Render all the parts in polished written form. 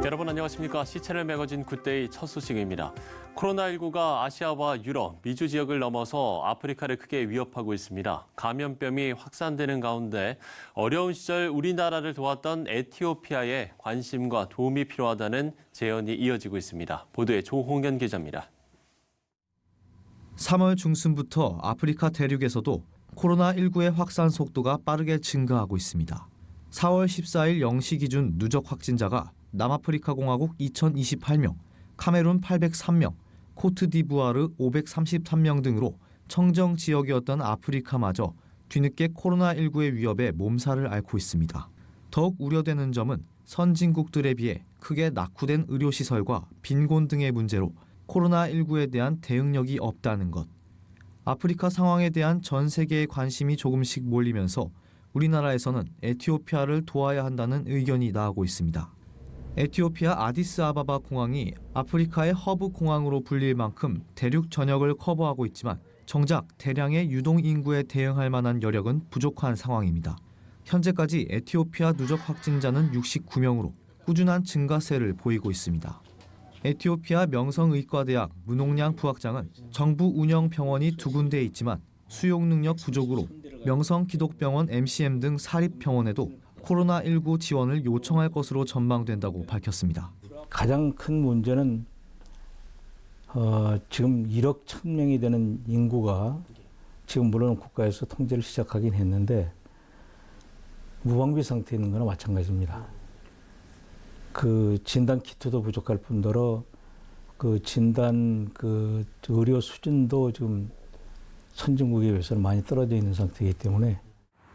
여러분 안녕하십니까? 시체를 매거진 굿데이 첫 소식입니다. 코로나19가 아시아와 유럽, 미주 지역을 넘어서 아프리카를 크게 위협하고 있습니다. 감염병이 확산되는 가운데 어려운 시절 우리나라를 도왔던 에티오피아에 관심과 도움이 필요하다는 제언이 이어지고 있습니다. 보도에 조홍현 기자입니다. 3월 중순부터 아프리카 대륙에서도 코로나19의 확산 속도가 빠르게 증가하고 있습니다. 4월 14일 0시 기준 누적 확진자가 남아프리카 공화국 2028명, 카메룬 803명, 코트디부아르 533명 등으로 청정 지역이었던 아프리카마저 뒤늦게 코로나19의 위협에 몸살을 앓고 있습니다. 더욱 우려되는 점은 선진국들에 비해 크게 낙후된 의료시설과 빈곤 등의 문제로 코로나19에 대한 대응력이 없다는 것. 아프리카 상황에 대한 전 세계의 관심이 조금씩 몰리면서 우리나라에서는 에티오피아를 도와야 한다는 의견이 나오고 있습니다. 에티오피아 아디스아바바 공항이 아프리카의 허브 공항으로 불릴 만큼 대륙 전역을 커버하고 있지만 정작 대량의 유동 인구에 대응할 만한 여력은 부족한 상황입니다. 현재까지 에티오피아 누적 확진자는 69명으로 꾸준한 증가세를 보이고 있습니다. 에티오피아 명성의과대학 문홍량 부학장은 정부 운영 병원이 2군데 있지만 수용 능력 부족으로 명성기독병원 MCM 등 사립병원에도 코로나19 지원을 요청할 것으로 전망된다고 밝혔습니다. 가장 큰 문제는 지금 1억 1,000명이 되는 인구가 지금 물론 국가에서 통제를 시작하긴 했는데 무방비 상태에 있는 거나 마찬가지입니다. 그 진단 키트도 부족할 뿐더러 그 진단 그 의료 수준도 지금 선진국에 비해서는 많이 떨어져 있는 상태이기 때문에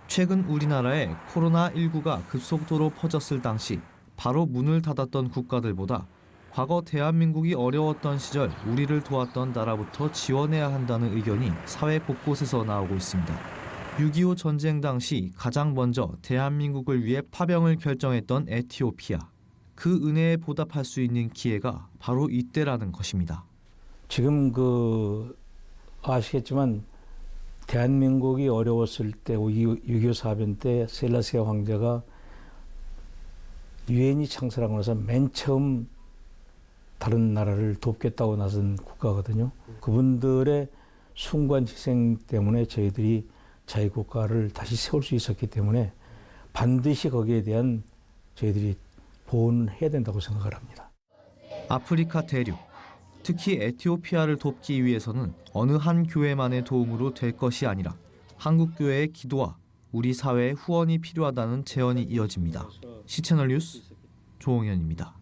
최근 우리나라에 코로나19가 급속도로 퍼졌을 당시 바로 문을 닫았던 국가들보다 과거 대한민국이 어려웠던 시절 우리를 도왔던 나라부터 지원해야 한다는 의견이 사회 곳곳에서 나오고 있습니다. 6.25 전쟁 당시 가장 먼저 대한민국을 위해 파병을 결정했던 에티오피아. 그 은혜에 보답할 수 있는 기회가 바로 이때라는 것입니다. 지금 아시겠지만 대한민국이 어려웠을 때 6.25 사변 때 셀라시아 황제가 유엔이 창설하고 나서 맨 처음 다른 나라를 돕겠다고 나선 국가거든요. 그분들의 숭고한 희생 때문에 저희들이 자유국가를 다시 세울 수 있었기 때문에 반드시 거기에 대한 저희들이 보온을 해야 된다고 생각을 합니다. 아프리카 대륙, 특히 에티오피아를 돕기 위해서는 어느 한 교회만의 도움으로 될 것이 아니라 한국 교회의 기도와 우리 사회의 후원이 필요하다는 제언이 이어집니다. 시채널 뉴스 조홍현입니다.